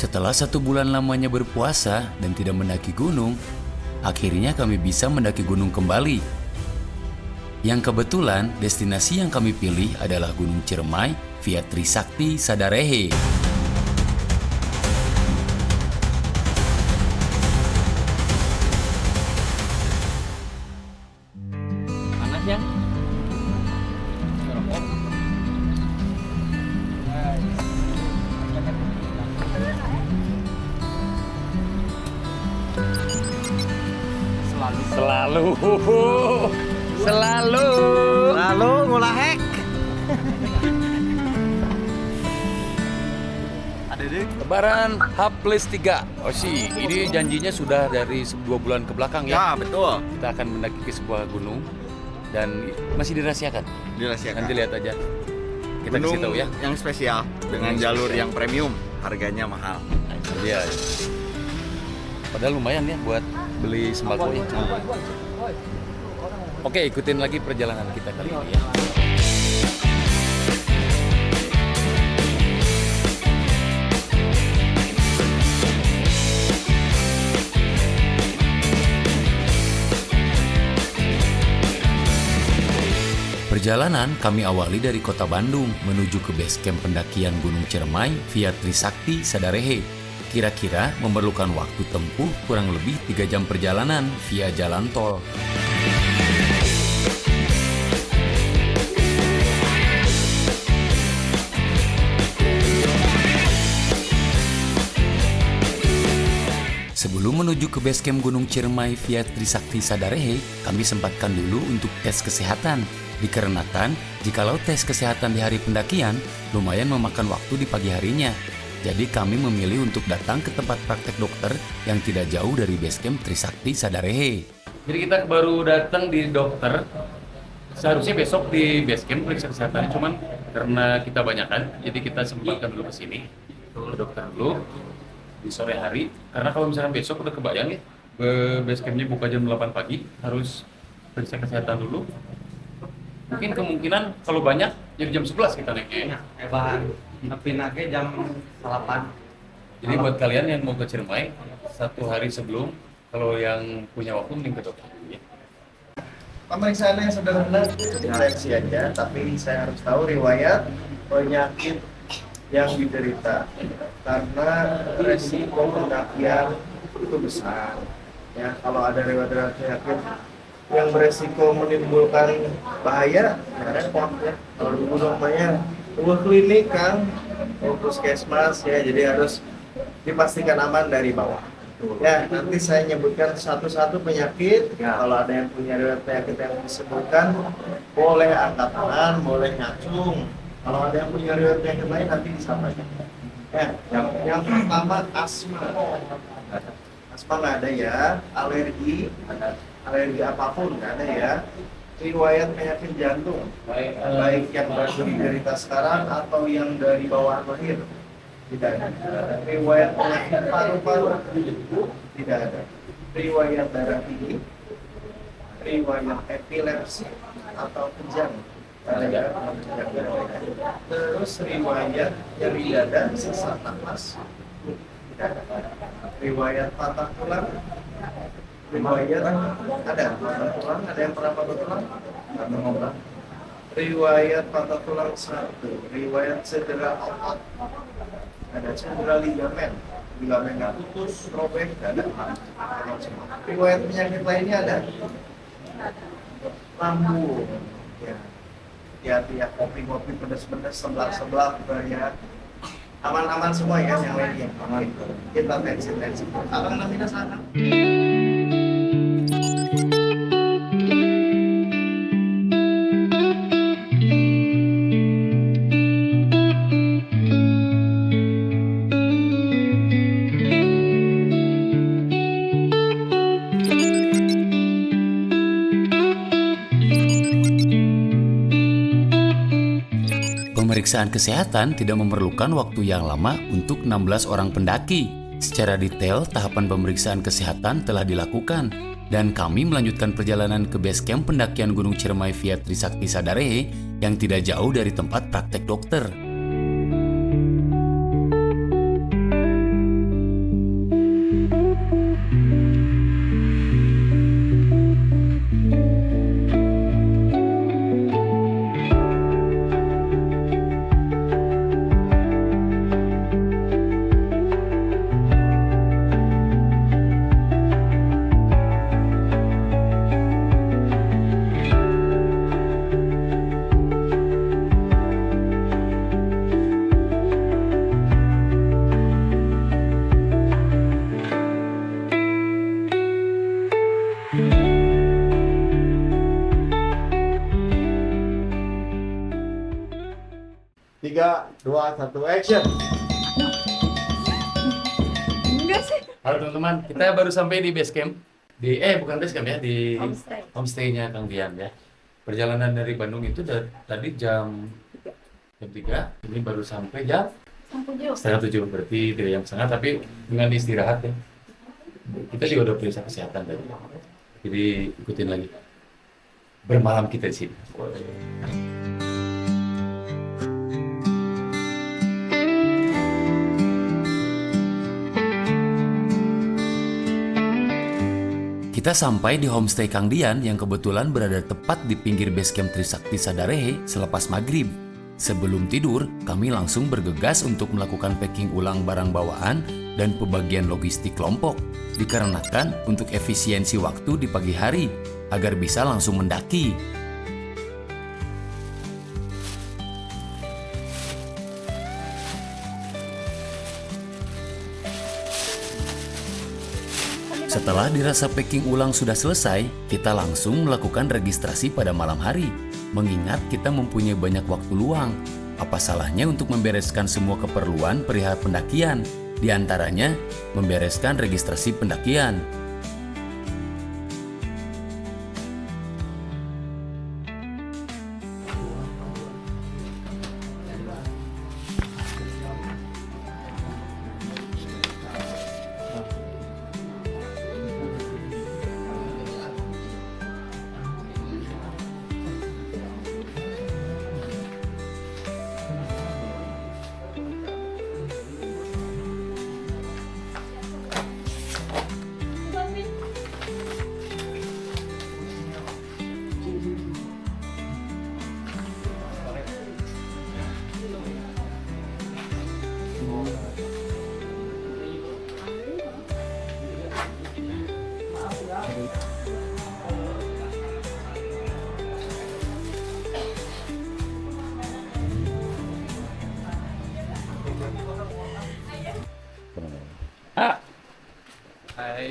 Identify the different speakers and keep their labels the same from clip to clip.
Speaker 1: Setelah 1 bulan lamanya berpuasa dan tidak mendaki gunung, akhirnya kami bisa mendaki gunung kembali. Yang kebetulan, destinasi yang kami pilih adalah Gunung Ciremai via Trisakti Sadarehe.
Speaker 2: Panas ya?
Speaker 3: Selalu ngulahek. Ada deh.
Speaker 1: Lebaran H+3. Oh sih, ini janjinya sudah dari 2 bulan ke belakang ya.
Speaker 3: Ya, betul.
Speaker 1: Kita akan mendaki ke sebuah gunung dan masih dirahasiakan.
Speaker 3: Dirahasiakan.
Speaker 1: Nanti lihat aja. Kita
Speaker 3: Gunung
Speaker 1: kasih tahu ya.
Speaker 3: yang spesial dengan
Speaker 1: Yang
Speaker 3: jalur
Speaker 1: spesial.
Speaker 3: yang premium, harganya mahal.
Speaker 1: Iya. Padahal lumayan ya buat beli sembako ya. Oke, ikutin lagi perjalanan kita kali ini ya. Perjalanan kami awali dari kota Bandung menuju ke base camp pendakian Gunung Ciremai via Trisakti Sadarehe. Kira-kira memerlukan waktu tempuh kurang lebih 3 jam perjalanan via jalan tol. Sebelum menuju ke base camp Gunung Ciremai via Trisakti Sadarehe, kami sempatkan dulu untuk tes kesehatan. Dikarenakan, jikalau tes kesehatan di hari pendakian, lumayan memakan waktu di pagi harinya. Jadi kami memilih untuk datang ke tempat praktek dokter yang tidak jauh dari base camp Trisakti Sadarehe. Jadi kita baru datang di dokter. Seharusnya besok di base camp periksa kesehatan, cuman karena kita banyakan, jadi kita sempatkan dulu ke sini, ke dokter dulu di sore hari. Karena kalau misalkan besok udah kebayang ya, base campnya buka jam 8 pagi, harus periksa kesehatan dulu. Mungkin kemungkinan kalau banyak jadi jam 11 kita naiknya.
Speaker 2: Bahan tapi nake jam 8.
Speaker 1: Jadi buat kalian yang mau ke Ciremai, 1 hari sebelum, kalau yang punya waktu mending ke dokter dulu ya.
Speaker 4: Pemeriksaannya sederhana, deteksi aja, tapi saya harus tahu riwayat penyakit yang diderita karena resiko pendakian itu besar. Ya, kalau ada riwayat penyakit yang beresiko menimbulkan bahaya, ya repot ya. Kalau dulu namanya klinik kan, puskesmas ya, jadi harus dipastikan aman dari bawah. Ya, nanti saya nyebutkan satu-satu penyakit. Kalau ada yang punya riwayat penyakit yang disebutkan, boleh angkat tangan, boleh ngacung. Kalau ada yang punya riwayat penyakit lain, nanti disampaikan. Ya, yang pertama asma. Asma nggak ada ya. Alergi apapun nggak ada ya. Riwayat penyakit jantung, baik yang baru diderita sekarang atau yang dari bawaan lahir, tidak ada. Riwayat penyakit paru-paru, tidak ada. Riwayat darah tinggi, riwayat epilepsi atau kejang, ada ya. Terus riwayat nyeri dada, sesak napas, tidak ada. Riwayat patah tulang, riwayat ada patah tulang, ada yang pernah patah tulang? Atau ngobrol? Riwayat patah tulang 1, riwayat cedera otot, ada cedera ligamennya putus, robek, ada. Riwayat penyakit lainnya ada? Lambung, ya. Hati-hati ya, kopi-kopi pedas-pedas, seblak-seblak, ya. Aman-aman semua ya yang lainnya. Aman. Kita tensi. Abang namanya sana.
Speaker 1: Pemeriksaan kesehatan tidak memerlukan waktu yang lama untuk 16 orang pendaki. Secara detail, tahapan pemeriksaan kesehatan telah dilakukan dan kami melanjutkan perjalanan ke base camp pendakian Gunung Ciremai via Trisakti Sadarehe yang tidak jauh dari tempat praktek dokter.
Speaker 4: 3, 2, 1, action.
Speaker 5: Enggak sih.
Speaker 1: Halo teman-teman, kita baru sampai di base camp. Bukan base camp ya, di
Speaker 5: Homestay.
Speaker 1: homestay-nya Kang Dian ya. Perjalanan dari Bandung itu tadi jam 3, ini baru sampai jam setengah 7, berarti tidak jam setengah, tapi dengan istirahat ya. Kita juga udah periksa kesehatan tadi. Jadi ikutin lagi. Bermalam kita di sini. Kita sampai di homestay Kang Dian yang kebetulan berada tepat di pinggir base camp Trisakti Sadarehe selepas maghrib. Sebelum tidur, kami langsung bergegas untuk melakukan packing ulang barang bawaan dan pembagian logistik kelompok. Dikarenakan untuk efisiensi waktu di pagi hari, agar bisa langsung mendaki. Setelah dirasa packing ulang sudah selesai, kita langsung melakukan registrasi pada malam hari. Mengingat kita mempunyai banyak waktu luang, apa salahnya untuk membereskan semua keperluan perihal pendakian, di antaranya membereskan registrasi pendakian.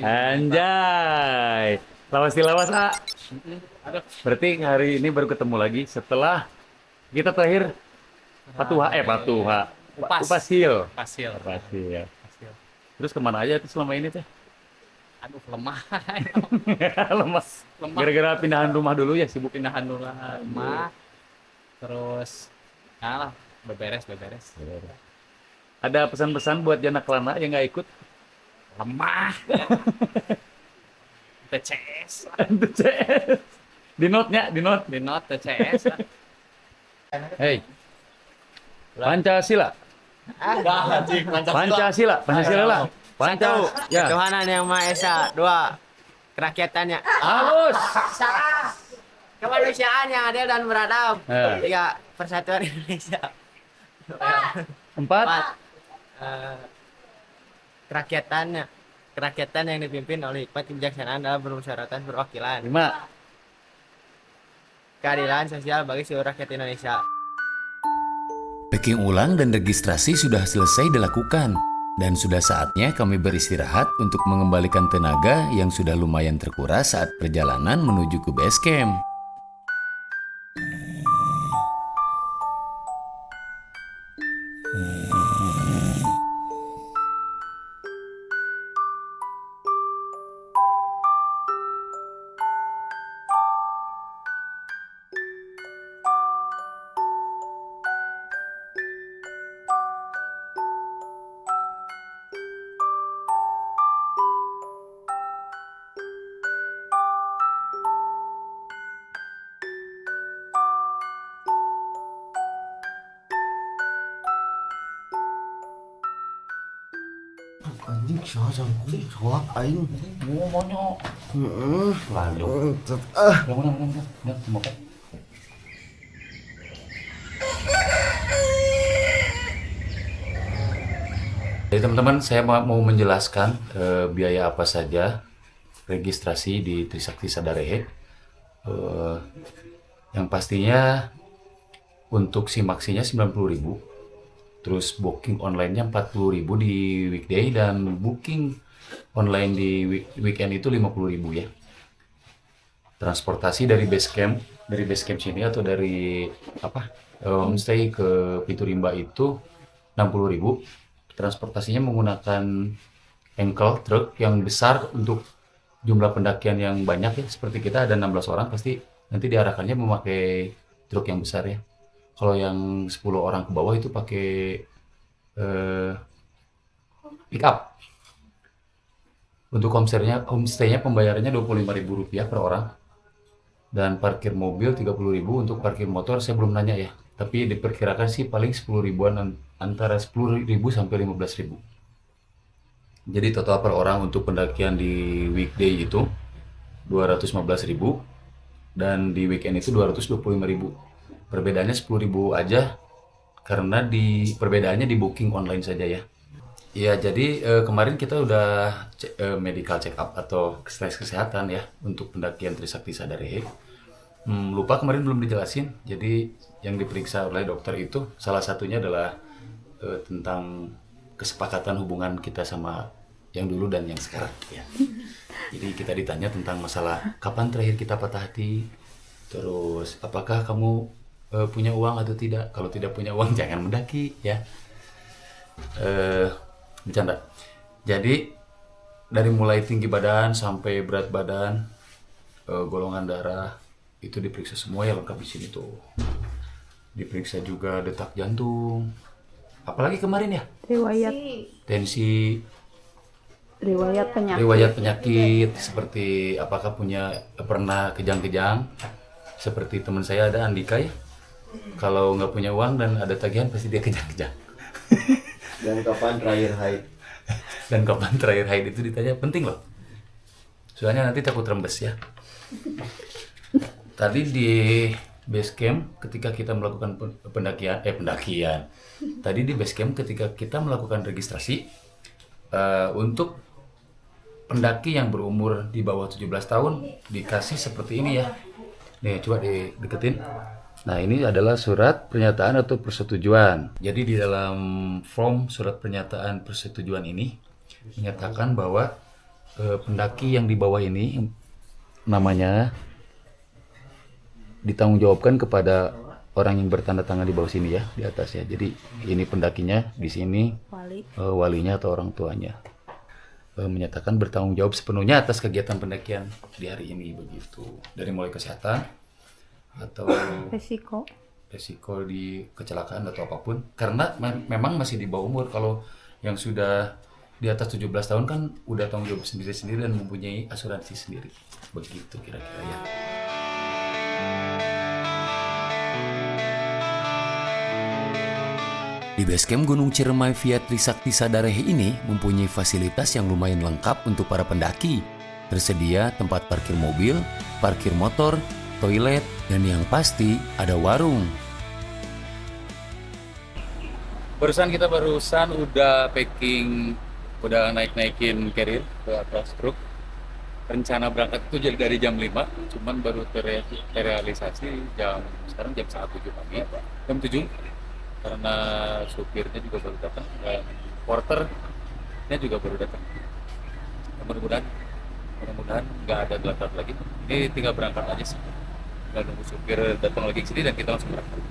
Speaker 1: Anjay, lawas A. Berarti hari ini baru ketemu lagi setelah kita terakhir Patuha. Upasil. Terus kemana aja tuh selama ini teh?
Speaker 2: Aduh, lemah.
Speaker 1: Lemas. Gara-gara pindahan rumah dulu ya, sibuk.
Speaker 2: Pindahan dulu rumah. Terus, lah, beberes.
Speaker 1: Ada pesan-pesan buat Jana Kelana yang nggak ikut?
Speaker 2: Lemah. TCS.
Speaker 1: Di note
Speaker 2: TCS.
Speaker 1: Hey, Pancasila. Pancasila lah.
Speaker 6: Satu,
Speaker 1: Ya.
Speaker 6: ketuhanan yang Maha Esa. 2, kerakyatannya.
Speaker 1: Halus.
Speaker 6: Salah. Kemanusiaan yang adil dan beradab. 3, persatuan Indonesia.
Speaker 1: 4.
Speaker 6: 4, kerakyatan yang dipimpin oleh hikmat kebijaksanaan dalam permusyawaratan perwakilan.
Speaker 1: 5.
Speaker 6: Keadilan sosial bagi seluruh rakyat Indonesia.
Speaker 1: Packing ulang dan registrasi sudah selesai dilakukan, dan sudah saatnya kami beristirahat untuk mengembalikan tenaga yang sudah lumayan terkuras saat perjalanan menuju ke base camp.
Speaker 4: Anjing saja soak aing.
Speaker 1: Monyok. Lalu. Jadi teman-teman, saya mau menjelaskan biaya apa saja registrasi di Trisakti Sadarehe. Yang pastinya untuk SIM-maksinya 90.000. Terus booking online-nya 40.000 di weekday dan booking online di weekend itu 50.000 ya. transportasi dari base camp sini atau dari homestay ke Pitu Rimba itu 60.000. Transportasinya menggunakan ankle truck yang besar untuk jumlah pendakian yang banyak ya. Seperti kita ada 16 orang, pasti nanti diarahkannya memakai truk yang besar ya. Kalau yang 10 orang ke bawah itu pakai pick up. Untuk homestay-nya pembayarannya Rp25.000 per orang. Dan parkir mobil 30.000. Untuk parkir motor saya belum nanya ya. Tapi diperkirakan sih paling 10 ribuan, antara 10.000 sampai 15.000. Jadi total per orang untuk pendakian di weekday itu 215.000 dan di weekend itu 225.000. Perbedaannya 10.000 aja karena perbedaannya di booking online saja ya. Ya, jadi kemarin kita udah medical check up atau tes kesehatan ya untuk pendakian Trisakti Sadarehe. Lupa kemarin belum dijelasin. Jadi yang diperiksa oleh dokter itu salah satunya adalah tentang kesepakatan hubungan kita sama yang dulu dan yang sekarang ya. Jadi kita ditanya tentang masalah kapan terakhir kita patah hati, terus apakah kamu punya uang atau tidak. Kalau tidak punya uang jangan mendaki ya. Bercanda. Jadi dari mulai tinggi badan sampai berat badan, golongan darah itu diperiksa semua ya, lengkap di sini tuh. Diperiksa juga detak jantung. Apalagi kemarin ya?
Speaker 5: Riwayat
Speaker 1: Tensi,
Speaker 5: riwayat
Speaker 1: penyakit seperti apakah pernah kejang-kejang seperti teman saya ada Andika ya. Kalau nggak punya uang dan ada tagihan pasti dia kejang-kejang.
Speaker 4: Dan kapan terakhir haid?
Speaker 1: Dan kapan terakhir haid itu ditanya penting loh. Soalnya nanti takut rembes ya. Tadi di base camp ketika kita melakukan pendakian. Tadi di base camp ketika kita melakukan registrasi untuk pendaki yang berumur di bawah 17 tahun dikasih seperti ini ya. Nih coba dideketin. Nah, ini adalah surat pernyataan atau persetujuan. Jadi di dalam form surat pernyataan persetujuan ini menyatakan bahwa pendaki yang di bawah ini namanya ditanggungjawabkan kepada orang yang bertanda tangan di bawah sini ya, di atas ya. Jadi ini pendakinya, di sini walinya atau orang tuanya. Menyatakan bertanggung jawab sepenuhnya atas kegiatan pendakian di hari ini begitu. Dari mulai kesehatan atau resiko di kecelakaan atau apapun, karena memang masih di bawah umur. Kalau yang sudah di atas 17 tahun kan udah tanggung jawab sendiri-sendiri dan mempunyai asuransi sendiri begitu kira-kira ya.
Speaker 7: Di basecamp Gunung Ciremai via Trisakti Sadarehe ini mempunyai fasilitas yang lumayan lengkap untuk para pendaki. Tersedia tempat parkir mobil, parkir motor, toilet, dan yang pasti ada warung.
Speaker 1: Barusan udah packing, udah naikin carrier ke atas truk. Rencana berangkat itu dari jam 5, cuman baru terrealisasi sekarang jam 1 pagi, jam 7. Karena supirnya juga baru datang dan porternya juga baru datang. Mudah-mudahan nggak ada gelap lagi. Ini tinggal berangkat aja sih. Nggak nunggu supir datang lagi ke sini dan kita langsung berangkat.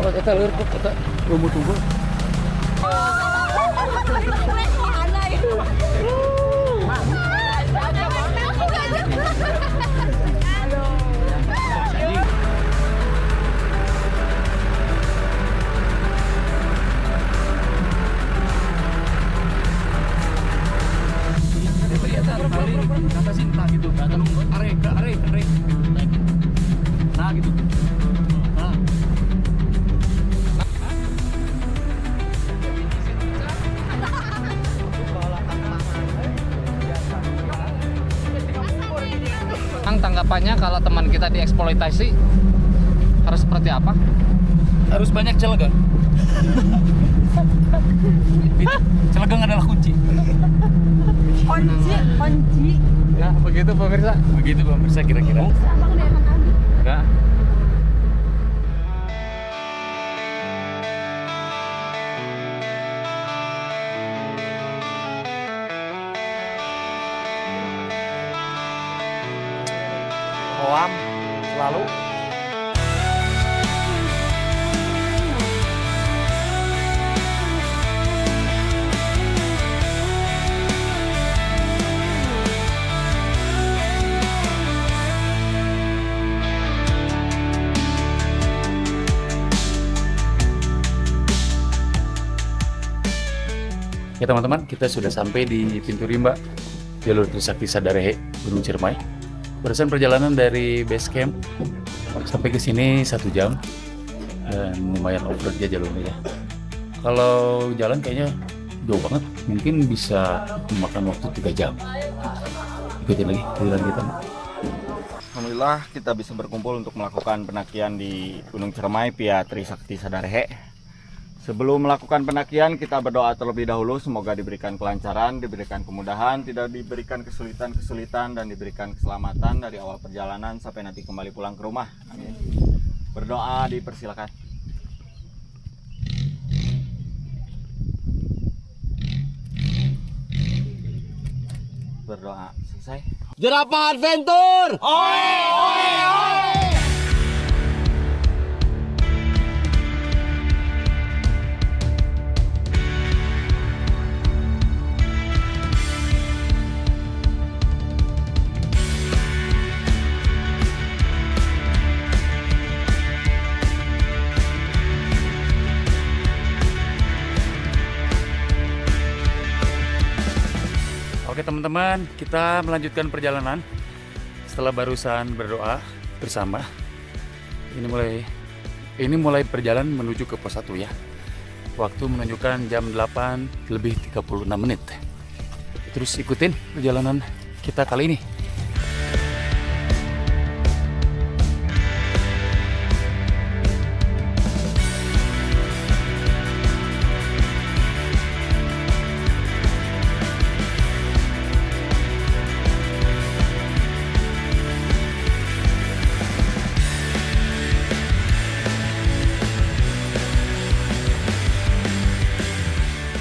Speaker 1: Kalau kita lihat kok kita tunggu.
Speaker 2: Tanggapannya kalau teman kita dieksploitasi harus seperti apa?
Speaker 1: Harus banyak celegang. Celegang adalah kunci.
Speaker 5: Kunci.
Speaker 2: Nah, begitu pemirsa.
Speaker 1: Begitu pemirsa kira-kira.
Speaker 5: Abang deh yang tadi.
Speaker 2: Enggak.
Speaker 3: Koam selalu.
Speaker 1: Ya teman-teman, kita sudah sampai di pintu rimba jalur Trisakti Sadarehe, Gunung Ciremai. Berdasarkan perjalanan dari base camp sampai ke sini 1 jam dan lumayan off-road ya jalurnya ya. Kalau jalan kayaknya jauh banget, mungkin bisa memakan waktu 3 jam. Ikutin lagi perjalanan kita.
Speaker 3: Alhamdulillah kita bisa berkumpul untuk melakukan pendakian di Gunung Ciremai via Trisakti Sadarehe. Sebelum melakukan pendakian, kita berdoa terlebih dahulu semoga diberikan kelancaran, diberikan kemudahan, tidak diberikan kesulitan-kesulitan, dan diberikan keselamatan dari awal perjalanan sampai nanti kembali pulang ke rumah. Amin. Berdoa dipersilakan. Berdoa selesai.
Speaker 6: Jerapah Adventure.
Speaker 1: Oke teman-teman, kita melanjutkan perjalanan setelah barusan berdoa bersama. Ini mulai perjalanan menuju ke pos 1 ya. Waktu menunjukkan jam 8 lebih 36 menit. Terus ikutin perjalanan kita kali ini.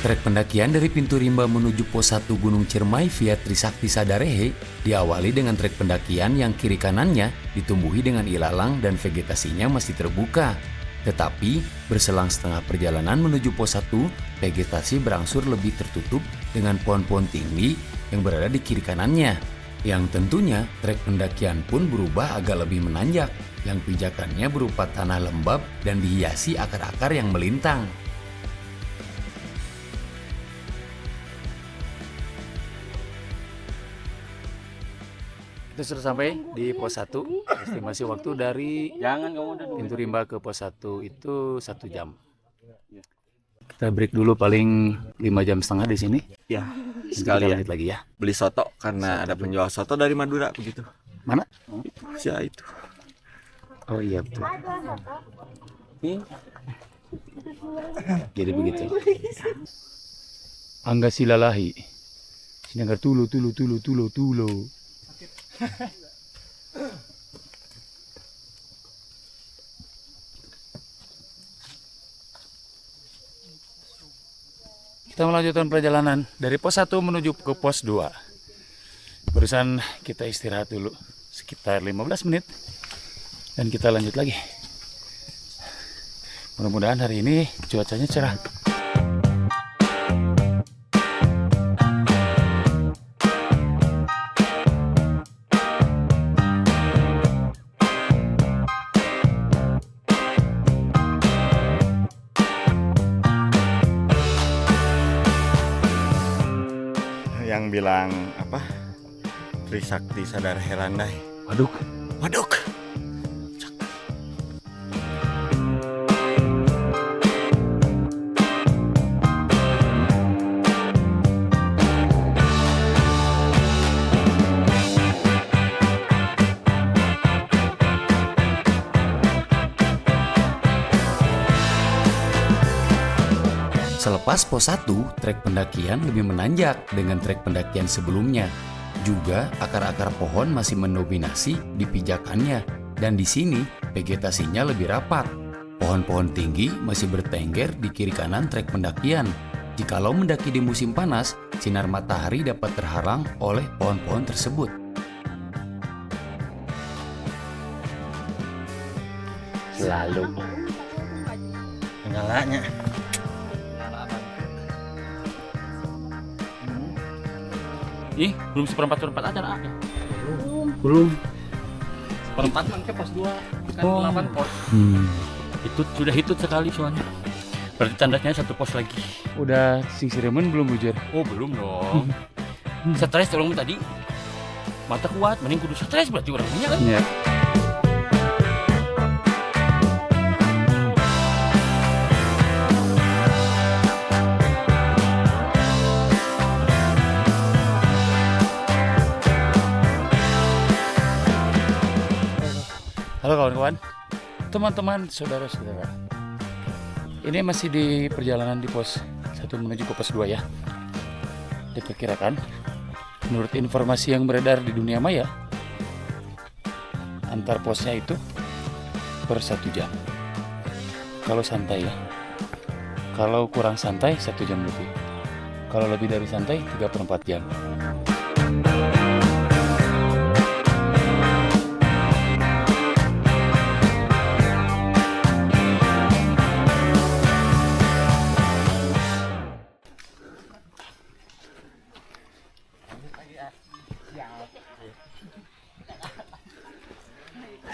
Speaker 1: Trek pendakian dari pintu rimba menuju pos 1 Gunung Ciremai via Trisakti Sadarehe diawali dengan trek pendakian yang kiri kanannya ditumbuhi dengan ilalang dan vegetasinya masih terbuka. Tetapi berselang setengah perjalanan menuju pos 1, vegetasi berangsur lebih tertutup dengan pohon-pohon tinggi yang berada di kiri kanannya. Yang tentunya trek pendakian pun berubah agak lebih menanjak, yang pijakannya berupa tanah lembab dan dihiasi akar-akar yang melintang. Kita sudah sampai di pos 1. Estimasi waktu dari pintu rimba ke pos 1 itu 1 jam. Kita break dulu paling 5 jam setengah di sini.
Speaker 3: Ya,
Speaker 1: Kita
Speaker 3: sekalian
Speaker 1: lanjut lagi ya.
Speaker 3: beli soto karena ada penjual soto dari Madura begitu.
Speaker 1: Mana?
Speaker 3: Ya itu.
Speaker 1: Oh iya betul. Jadi begitu. Angga silalahi. Sinanggar tulo. Kita melanjutkan perjalanan dari pos 1 menuju ke pos 2. Barusan kita istirahat dulu sekitar 15 menit dan kita lanjut lagi. Mudah-mudahan hari ini cuacanya cerah.
Speaker 3: Yang bilang apa? Trisakti Sadarehe landai.
Speaker 1: Waduk. Selepas pos 1, trek pendakian lebih menanjak dengan trek pendakian sebelumnya.
Speaker 7: Juga akar-akar pohon masih mendominasi di pijakannya dan di sini vegetasinya lebih rapat. Pohon-pohon tinggi masih bertengger di kiri kanan trek pendakian. Jikalau mendaki di musim panas, sinar matahari dapat terhalang oleh pohon-pohon tersebut.
Speaker 3: Selalu nyalanya.
Speaker 2: Ih, belum seperempat aja nak.
Speaker 3: Belum.
Speaker 2: Seperempat man ke pos 2 kan 8 pos.
Speaker 8: Itu sudah hitut sekali soalnya. Berarti tandanya satu pos lagi.
Speaker 2: Udah singsiremen belum bujur?
Speaker 8: Oh belum dong. Stres tolong tadi. Mata kuat, mending kudu stres berarti orangnya kan.
Speaker 2: Iya.
Speaker 8: Halo kawan-kawan, teman-teman, saudara-saudara. Ini masih di perjalanan di pos 1 menuju ke pos 2 ya. Diperkirakan, menurut informasi yang beredar di dunia maya, antar posnya itu per 1 jam. Kalau santai ya. Kalau kurang santai 1 jam lebih. Kalau lebih dari santai 3/4 jam.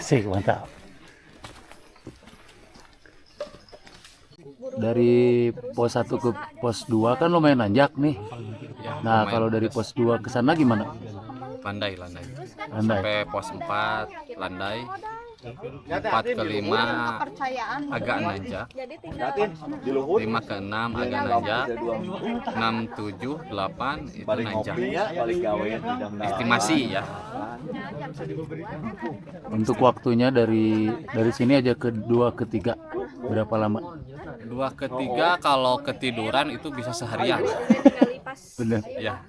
Speaker 8: Asik, mantap. Dari pos 1 ke pos 2 kan lumayan nanjak nih. Nah, kalau dari pos 2 ke sana gimana?
Speaker 2: Landai.
Speaker 8: Landai.
Speaker 2: Sampai pos 4 landai. 4 ke 5 agak nanjak. 5 ke 6 agak nanjak. 6, 7, 8 itu nanjak. Estimasi ya.
Speaker 8: Untuk waktunya dari sini aja ke 2 ke 3 berapa lama?
Speaker 2: 2 ke 3 kalau ketiduran itu bisa seharian.
Speaker 8: Bener.
Speaker 2: Ya.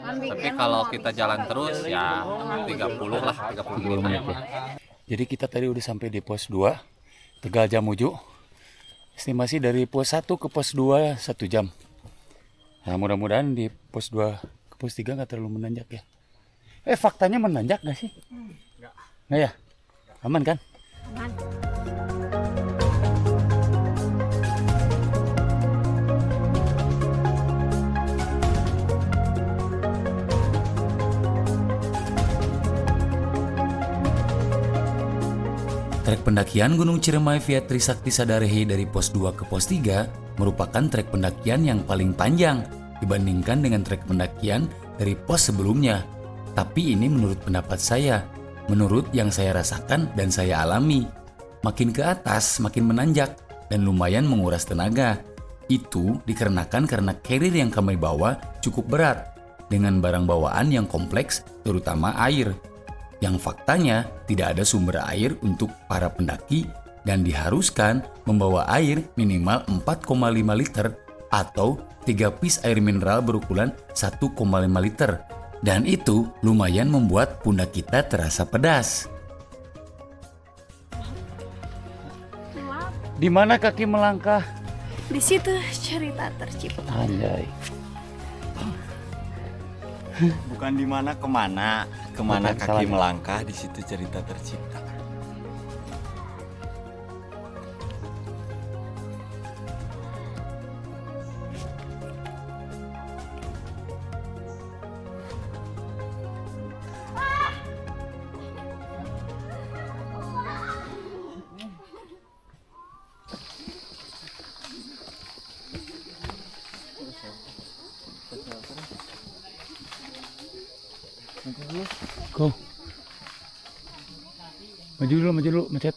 Speaker 2: Tapi kalau kita jalan terus ya 30 lah, 30 menit.
Speaker 8: Jadi kita tadi udah sampai di pos 2 Tegal Jamuju. Estimasi dari pos 1 ke pos 2 1 jam. Nah, mudah-mudahan di pos 2 ke pos 3 nggak terlalu menanjak ya. Faktanya menanjak nggak sih? Nggak ya? Aman kan?
Speaker 5: Aman.
Speaker 7: Trek pendakian Gunung Ciremai via Trisakti Sadarehe dari pos 2 ke pos 3 merupakan trek pendakian yang paling panjang dibandingkan dengan trek pendakian dari pos sebelumnya. Tapi ini menurut pendapat saya, menurut yang saya rasakan dan saya alami. Makin ke atas makin menanjak dan lumayan menguras tenaga. Itu dikarenakan karena carrier yang kami bawa cukup berat dengan barang bawaan yang kompleks terutama air. Yang faktanya tidak ada sumber air untuk para pendaki dan diharuskan membawa air minimal 4,5 liter atau 3 pis air mineral berukuran 1,5 liter. Dan itu lumayan membuat pundak kita terasa pedas.
Speaker 8: Di mana kaki melangkah?
Speaker 5: Di situ cerita tercipta.
Speaker 8: Anjay.
Speaker 3: Bukan di mana kemana
Speaker 8: Bukan,
Speaker 3: kaki
Speaker 8: salah.
Speaker 3: melangkah, di situ cerita tercipta.
Speaker 8: Go. Maju dulu, macet.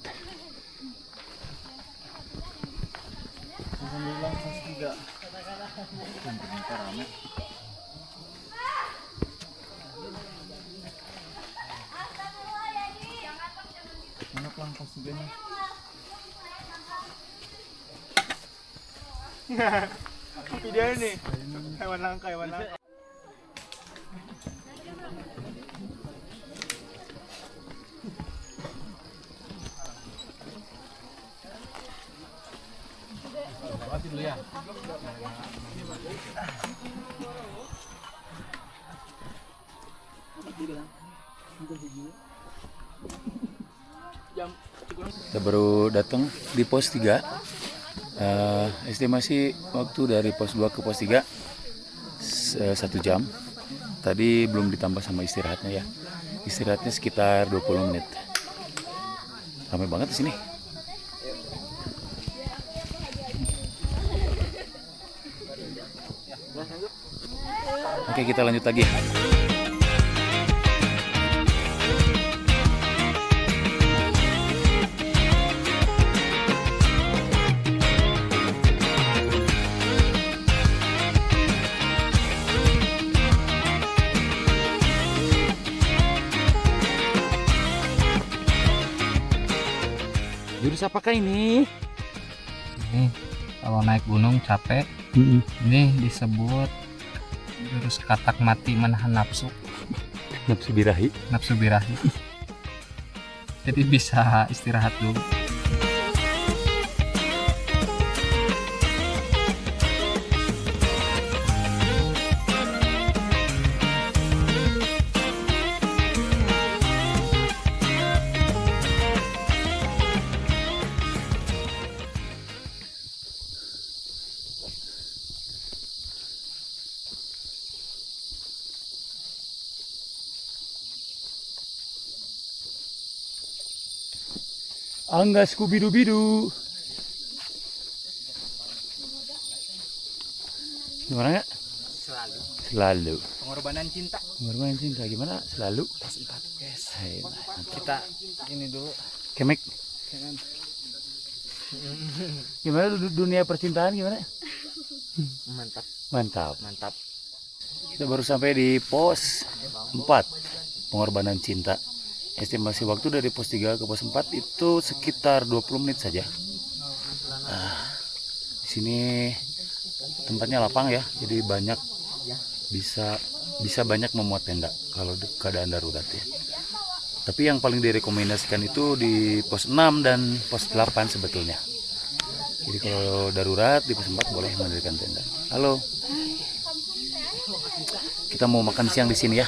Speaker 8: Kita baru datang di pos 3. Estimasi waktu dari pos 2 ke pos 3 1 jam. Tadi belum ditambah sama istirahatnya ya. Istirahatnya sekitar 20 menit. Ramai banget di sini. Oke, kita lanjut lagi. Jurus apakah ini?
Speaker 2: Ini kalau naik gunung capek, ini disebut jurus katak mati menahan nafsu.
Speaker 8: Nafsu birahi.
Speaker 2: Nafsu birahi. Jadi bisa istirahat dulu.
Speaker 8: Angga Scooby-Doo. Gimana nggak? Selalu.
Speaker 2: Pengorbanan cinta.
Speaker 8: Pengorbanan cinta gimana? Selalu.
Speaker 2: Sempat guys.
Speaker 8: Hai,
Speaker 2: Kita ini dulu.
Speaker 8: Kemek. Gimana dunia percintaan gimana?
Speaker 2: Mantap.
Speaker 8: Mantap.
Speaker 2: Mantap.
Speaker 8: Kita baru sampai di pos 4. Pengorbanan cinta. Estimasi waktu dari pos 3 ke pos 4 itu sekitar 20 menit saja. Di sini tempatnya lapang ya, jadi banyak bisa banyak memuat tenda kalau keadaan darurat ya. Tapi yang paling direkomendasikan itu di pos 6 dan pos 8 sebetulnya. Jadi kalau darurat di pos 4 boleh mendirikan tenda. Halo. Kita mau makan siang di sini ya.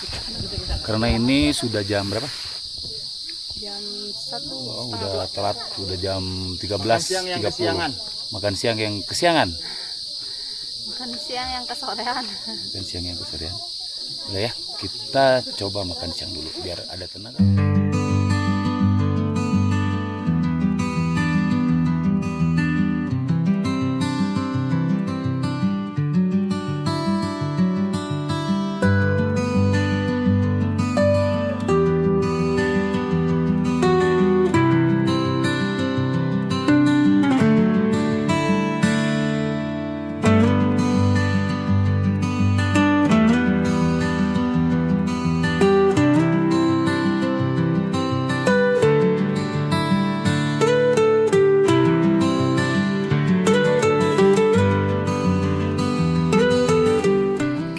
Speaker 8: Karena ini sudah jam berapa?
Speaker 5: Jam 1.
Speaker 8: Oh, udah telat, udah jam 13.30. Makan siang yang kesiangan.
Speaker 5: Makan siang yang kesorean.
Speaker 8: Makan siang yang kesorean. Udah ya, kita coba makan siang dulu biar ada tenaga.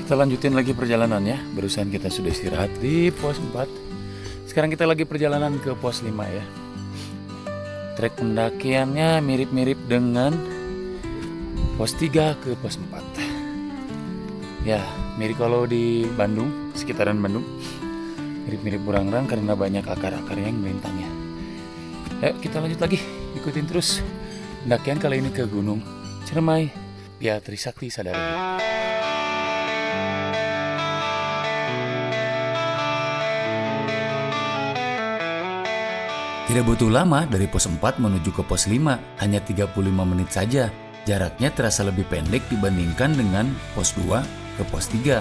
Speaker 8: Kita lanjutin lagi perjalanannya. Barusan kita sudah istirahat di pos 4. Sekarang kita lagi perjalanan ke pos 5 ya. Trek pendakiannya mirip-mirip dengan pos 3 ke pos 4. Ya, mirip kalau di Bandung, sekitaran Bandung. Mirip-mirip Burangrang karena banyak akar-akar yang melintangnya. Ayo kita lanjut lagi, ikutin terus pendakian kali ini ke Gunung Ciremai via Trisakti Sadari.
Speaker 7: Tidak butuh lama dari pos 4 menuju ke pos 5, hanya 35 menit saja. Jaraknya terasa lebih pendek dibandingkan dengan pos 2 ke pos 3.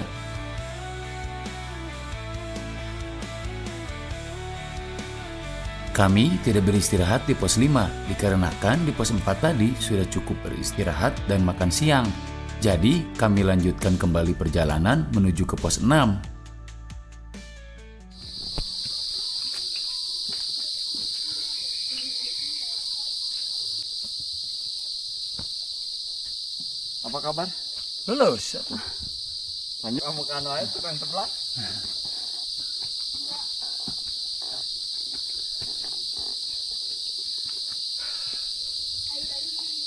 Speaker 7: Kami tidak beristirahat di pos 5, dikarenakan di pos 4 tadi sudah cukup beristirahat dan makan siang. Jadi kami lanjutkan kembali perjalanan menuju ke pos 6.
Speaker 3: Apa kabar?
Speaker 8: Lulus.
Speaker 3: Lanjut kamu kan wae tukang sebelah.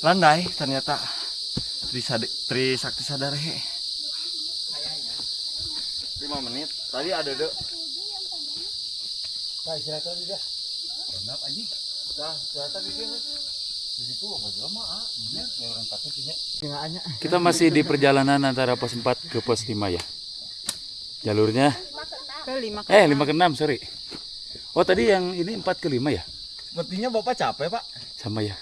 Speaker 3: Landai ternyata Trisakti Sadarehe. 5 menit. Tadi ada deh. Nah, istirahat udah. Enak aja. Dah, istirahat gini.
Speaker 8: Kita masih di perjalanan antara pos 4 ke pos 5 ya. Jalurnya
Speaker 5: Ke 5 ke
Speaker 8: 5 ke 6, sorry. Oh, tadi yang ini 4 ke 5 ya?
Speaker 3: Sepertinya Bapak capek, Pak.
Speaker 8: Sama ya.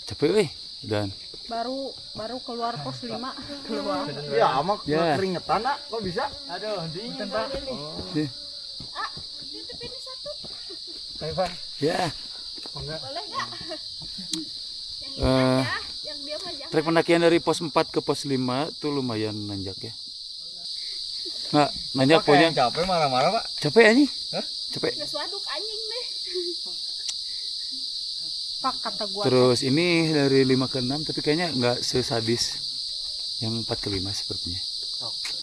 Speaker 8: Capek, dan
Speaker 5: baru keluar pos 5 keluar.
Speaker 3: Ya, amak
Speaker 8: Ya.
Speaker 3: keringetan, Nak. Kok bisa? Aduh, dingin, Pak.
Speaker 8: ya. Trek pendakian dari pos 4 ke pos 5 tuh lumayan nanjak ya. Nggak, nanjak
Speaker 3: Pak,
Speaker 8: punya.
Speaker 3: yang capek marah-marah, Pak.
Speaker 8: Capek anjing?
Speaker 3: Hah?
Speaker 8: Capek.
Speaker 5: Waduk anjing deh. Pak kata gua.
Speaker 8: Terus ini dari 5 ke 6 tapi kayaknya nggak sesadis yang 4 ke 5 sepertinya.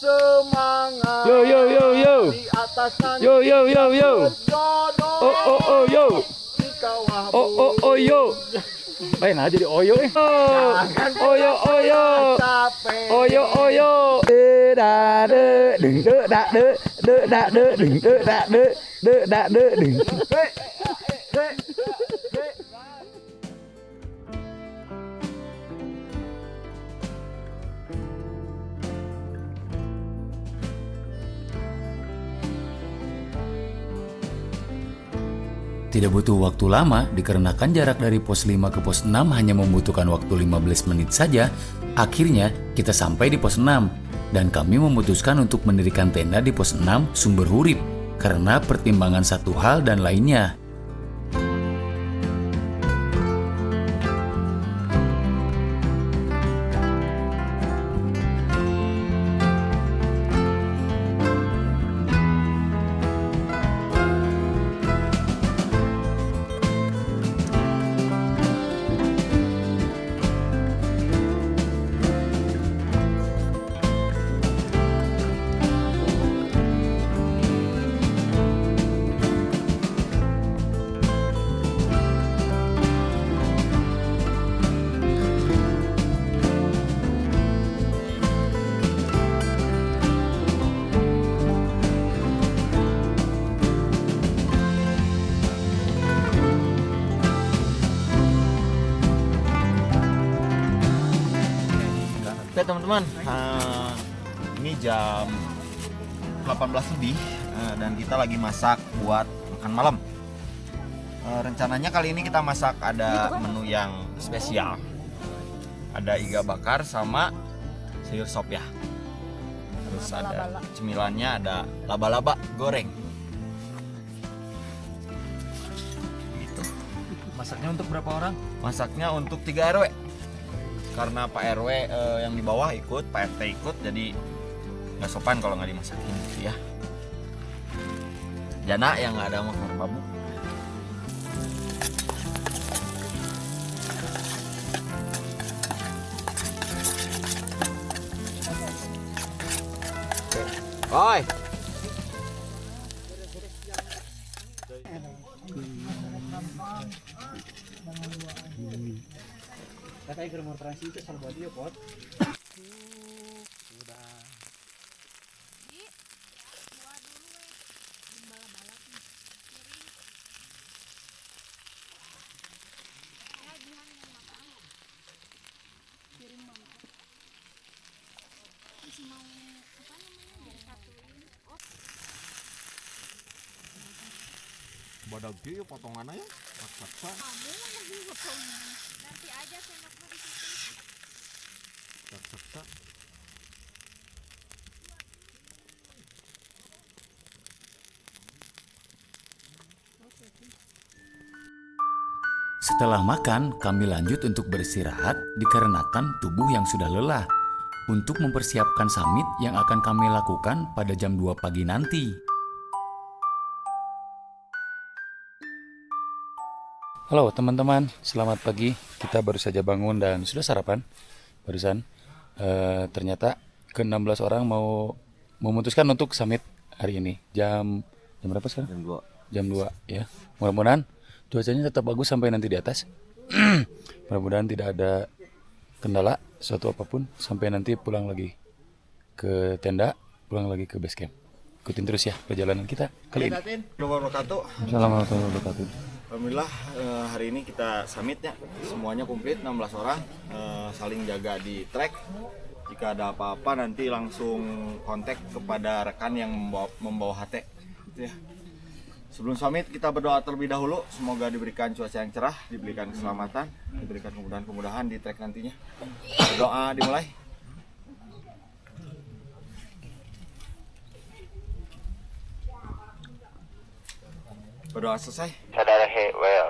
Speaker 3: Semangat
Speaker 8: Yo yo yo yo.
Speaker 3: di atas nanti
Speaker 8: Yo yo yo yo.
Speaker 3: jodoh
Speaker 8: Oh oh oh yo.
Speaker 3: di kawah
Speaker 8: Oh oh oh yo. Nah jadi oyo Oyo oyo.
Speaker 3: capek.
Speaker 8: Oyo oyo. De da de đừng đỡ da đỡ đừng đỡ da đỡ da đỡ đừng.
Speaker 7: Tidak butuh waktu lama dikarenakan jarak dari pos 5 ke pos 6 hanya membutuhkan waktu 15 menit saja. Akhirnya kita sampai di pos 6 dan kami memutuskan untuk mendirikan tenda di pos 6 Sumber Hurip karena pertimbangan satu hal dan lainnya.
Speaker 3: Oke teman-teman, ini jam 18 lebih dan kita lagi masak buat makan malam. Rencananya kali ini kita masak ada menu yang spesial. Ada iga bakar sama sayur sop ya. Terus ada cemilannya, ada laba-laba goreng. Gitu.
Speaker 8: Masaknya untuk berapa orang?
Speaker 3: Masaknya untuk 3 RW. Karena Pak RW yang di bawah ikut, Pak RT ikut, jadi nggak sopan kalau nggak dimasakin gitu ya. Jana yang nggak ada mau keluar babu. Oi. Badak dia potongannya ya, paksa.
Speaker 5: Nanti aja sendoknya di situ.
Speaker 3: Paksa.
Speaker 7: Setelah makan, kami lanjut untuk beristirahat dikarenakan tubuh yang sudah lelah untuk mempersiapkan summit yang akan kami lakukan pada jam 2 pagi nanti.
Speaker 8: Halo teman-teman, selamat pagi. Kita baru saja bangun dan sudah sarapan barusan. Ternyata ke-16 orang mau memutuskan untuk summit hari ini. Jam berapa sekarang?
Speaker 3: Jam 2.
Speaker 8: Jam 2 ya. Mudah-mudahan cuacanya tetap bagus sampai nanti di atas. Mudah-mudahan tidak ada kendala suatu apapun sampai nanti pulang lagi ke tenda, pulang lagi ke base camp. Ikutin terus ya perjalanan kita kali ini.
Speaker 3: Assalamualaikum.
Speaker 8: Assalamualaikum warahmatullahi wabarakatuh.
Speaker 3: Alhamdulillah hari ini kita summit ya, semuanya komplit 16 orang, saling jaga di trek. Jika ada apa-apa nanti langsung kontak kepada rekan yang membawa HT gitu ya. Sebelum summit kita berdoa terlebih dahulu, semoga diberikan cuaca yang cerah, diberikan keselamatan, diberikan kemudahan-kemudahan di trek nantinya. Berdoa dimulai. Berdoa selesai.
Speaker 9: Sadarahe well.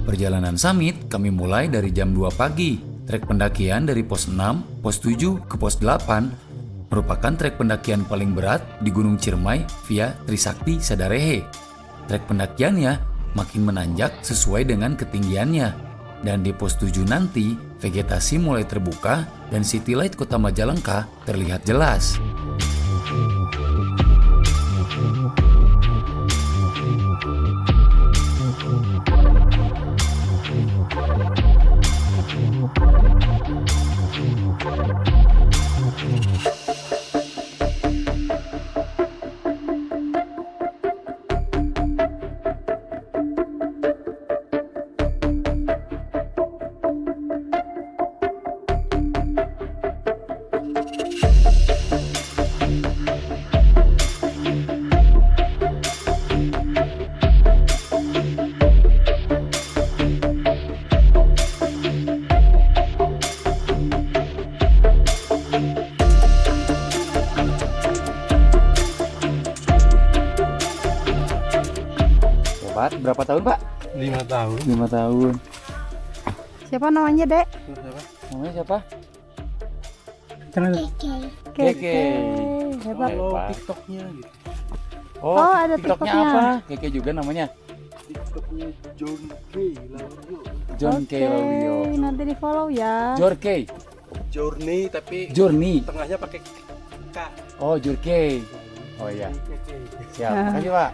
Speaker 7: Perjalanan summit kami mulai dari jam 2 pagi. Trek pendakian dari pos 6, pos 7 ke pos 8 merupakan trek pendakian paling berat di Gunung Ciremai via Trisakti Sadarehe. Trek pendakiannya makin menanjak sesuai dengan ketinggiannya. Dan di pos 7 nanti, vegetasi mulai terbuka dan city light kota Majalengka terlihat jelas.
Speaker 8: Berapa tahun Pak?
Speaker 4: 5 tahun.
Speaker 8: 5 tahun.
Speaker 5: Siapa namanya, Dek?
Speaker 8: Namanya siapa?
Speaker 5: Keke. Hebat.
Speaker 8: Hebat.
Speaker 4: TikToknya gitu.
Speaker 8: Oh,
Speaker 5: ada
Speaker 8: TikToknya
Speaker 5: TikToknya.
Speaker 8: apa? Keke juga namanya.
Speaker 4: TikToknya John K. Lauryo.
Speaker 8: John K. Lauryo.
Speaker 5: Nanti di follow ya.
Speaker 8: Jorkei.
Speaker 4: Journey tapi
Speaker 8: Journey.
Speaker 4: tengahnya pakai K.
Speaker 8: Oh, Jorkei. Oh iya. Siap. Makasih Pak.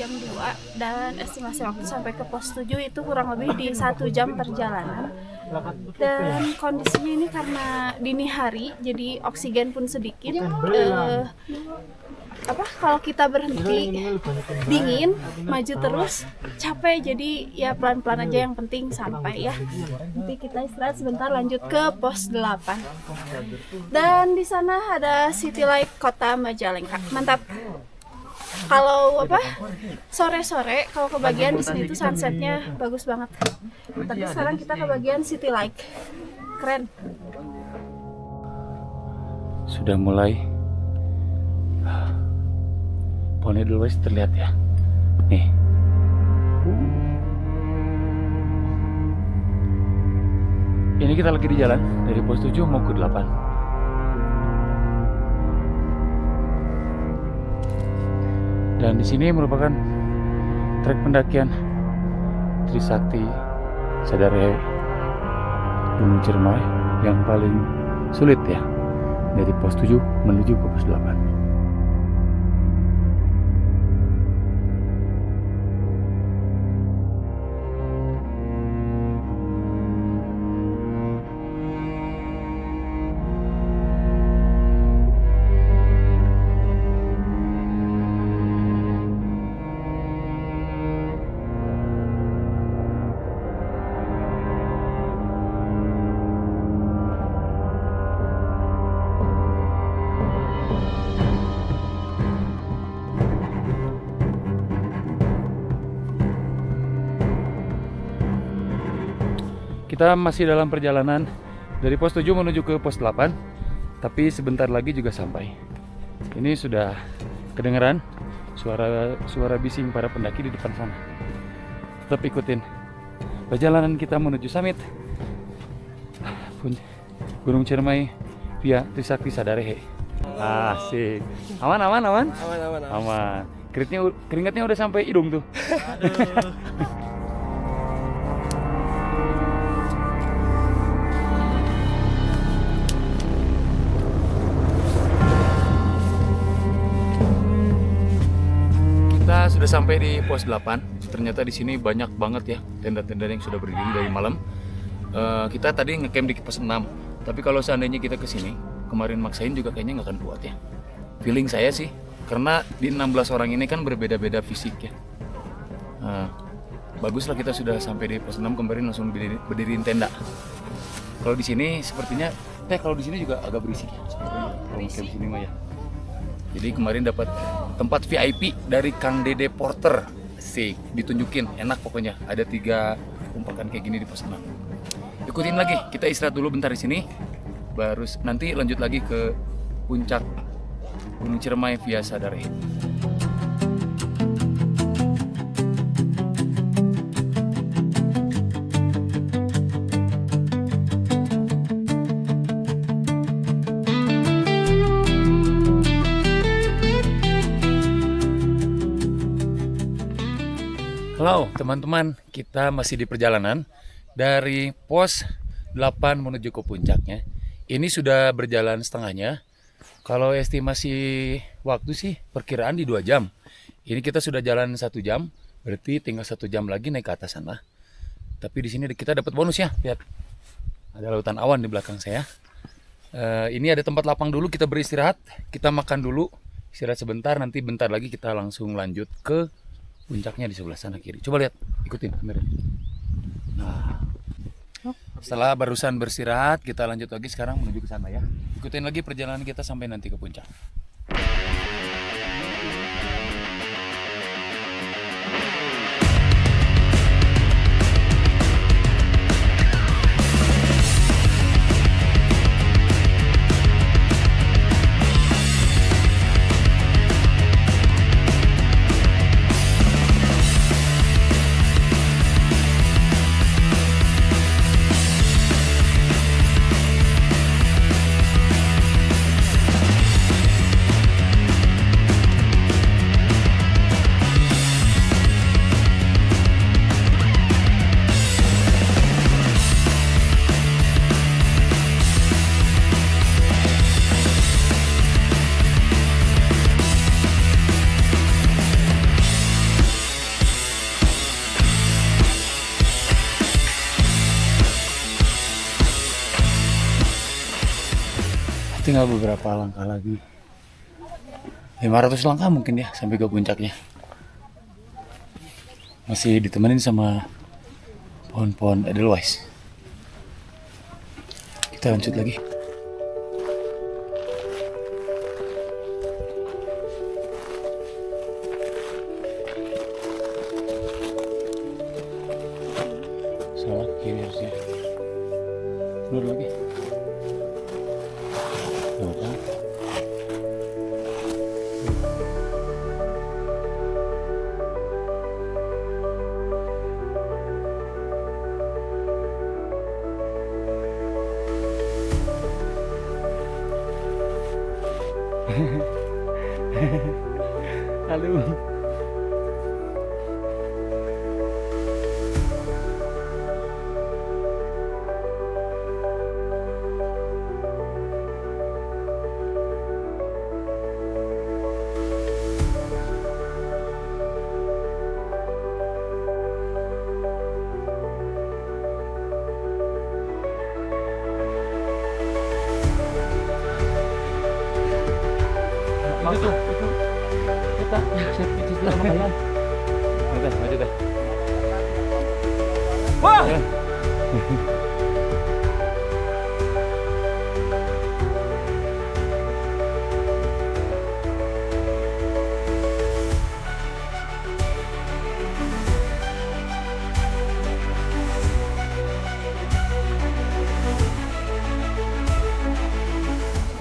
Speaker 5: Jam 2 dan estimasi waktu sampai ke pos 7 itu kurang lebih di 1 jam perjalanan. Dan kondisinya ini karena dini hari, jadi oksigen pun sedikit. Kalau kita berhenti dingin, maju terus capek, jadi ya pelan-pelan aja, yang penting sampai ya. Nanti kita istirahat sebentar, lanjut ke pos 8. Dan di sana ada City Light Kota Majalengka. Mantap. Kalau sore-sore kalau kebagian di sini tuh sunsetnya bagus banget. Tapi sekarang kita kebagian City Light. Keren.
Speaker 8: Sudah mulai. Pohonnya dulu guys terlihat ya. Nih. Ini kita lagi di jalan dari pos 7 mau ke 8. Dan di sini merupakan trek pendakian Trisakti Sadarehe Gunung Ciremai yang paling sulit ya, dari pos 7 menuju ke pos 8. kita masih dalam perjalanan dari pos 7 menuju ke pos 8, tapi sebentar lagi juga sampai. Ini sudah kedengeran suara bising para pendaki di depan sana. Tetap ikutin perjalanan kita menuju summit Gunung Ciremai via Trisakti Sadarehe. Asik. Aman.
Speaker 6: Aman.
Speaker 8: Aman. Keringatnya udah sampai hidung tuh. Kita sudah sampai di pos 8. Ternyata di sini banyak banget ya tenda-tenda yang sudah berdiri dari malam. Kita tadi ngecamp di pos 6. Tapi kalau seandainya kita ke sini, kemarin maksain juga kayaknya nggak akan kuat ya. Feeling saya sih, karena di 16 orang ini kan berbeda-beda fisik ya. Baguslah kita sudah sampai di pos 6, kemarin langsung berdiriin tenda. Kalau di sini sepertinya, kalau di sini juga agak berisik ya. Kalau di sini mah ya. Jadi kemarin dapat tempat VIP dari Kang Dede Porter. Sih, ditunjukin, enak pokoknya. Ada 3 umpakan kayak gini di pos 6. Ikutin lagi, kita istirahat dulu bentar di sini. Baru nanti lanjut lagi ke puncak Gunung Ciremai via Sadarehe. Halo teman-teman, kita masih di perjalanan dari pos 8 menuju ke puncaknya. Ini sudah berjalan setengahnya. Kalau estimasi waktu sih perkiraan di 2 jam. Ini kita sudah jalan 1 jam, berarti tinggal 1 jam lagi naik ke atas sana. Tapi di sini kita dapat bonus ya, lihat. Ada lautan awan di belakang saya. Ini ada tempat lapang dulu, kita beristirahat, kita makan dulu, istirahat sebentar, nanti bentar lagi kita langsung lanjut ke puncaknya di sebelah sana kiri. Coba lihat, ikutin kamera. Nah, setelah barusan beristirahat, kita lanjut lagi sekarang menuju ke sana ya. Ikutin lagi perjalanan kita sampai nanti ke puncak. Tinggal beberapa langkah lagi, 500 langkah mungkin ya sampai ke puncaknya. Masih ditemenin sama pohon-pohon edelweiss. Kita lanjut lagi. Salah kiri harusnya. Mundur lagi. Halo. Itu kita siap pijit lah lumayan. Maju deh. Wah.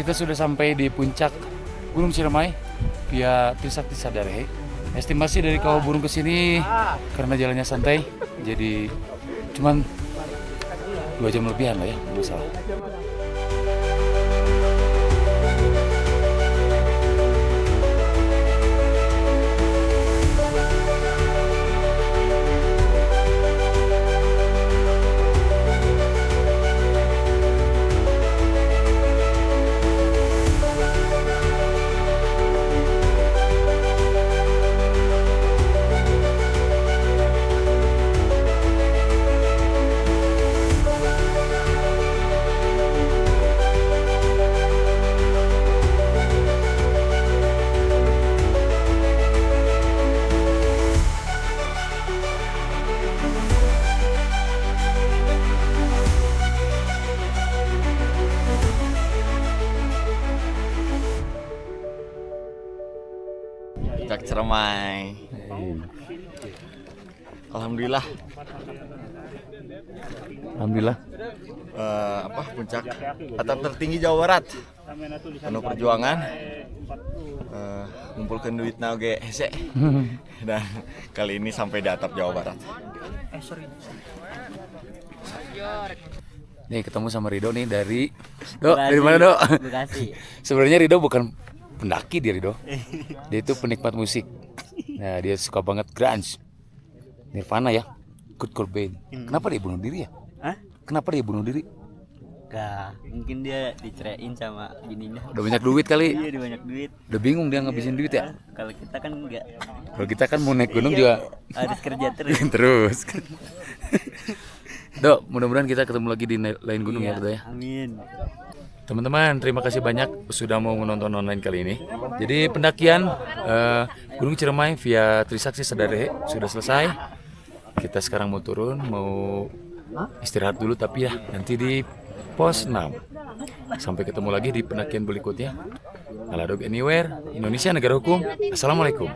Speaker 8: kita sudah sampai di puncak Gunung Ciremai via Trisakti Sadarehe. Estimasi dari Kawah Burung ke sini karena jalannya santai, jadi cuman 2 jam lebihan lah ya, nggak masalah.
Speaker 3: Puncak Ciremai. Alhamdulillah.
Speaker 8: Alhamdulillah.
Speaker 3: Puncak atap tertinggi Jawa Barat. Penuh perjuangan. Ngumpulkan duit oge hese. Dan kali ini sampai di atap Jawa Barat.
Speaker 8: Nih ketemu sama Rido nih dari dari mana Dok?
Speaker 6: Bekasi.
Speaker 8: Sebenarnya Rido bukan pendaki dia Rido. Dia itu penikmat musik. Nah, dia suka banget grunge. Nirvana ya. Kurt Cobain. Kenapa dia bunuh diri ya?
Speaker 6: Hah?
Speaker 8: Kenapa dia bunuh diri?
Speaker 6: Gak, mungkin dia diceraiin sama bininya.
Speaker 8: Udah banyak duit kali.
Speaker 6: Iya, udah banyak duit.
Speaker 8: Udah bingung dia ngabisin duit ya.
Speaker 6: Kalau kita kan enggak.
Speaker 8: Kalau kita kan mau naik gunung juga
Speaker 6: Harus kerja terus.
Speaker 8: terus. Dok, mudah-mudahan kita ketemu lagi di lain gunung ya, Dok ya.
Speaker 6: Amin.
Speaker 8: Teman-teman, terima kasih banyak sudah mau menonton online kali ini. Jadi pendakian Gunung Ciremai via Trisakti Sadarehe sudah selesai. Kita sekarang mau turun, mau istirahat dulu tapi ya nanti di pos 6. Sampai ketemu lagi di pendakian berikutnya. Aladog Anywhere, Indonesia Negara Hukum. Assalamualaikum.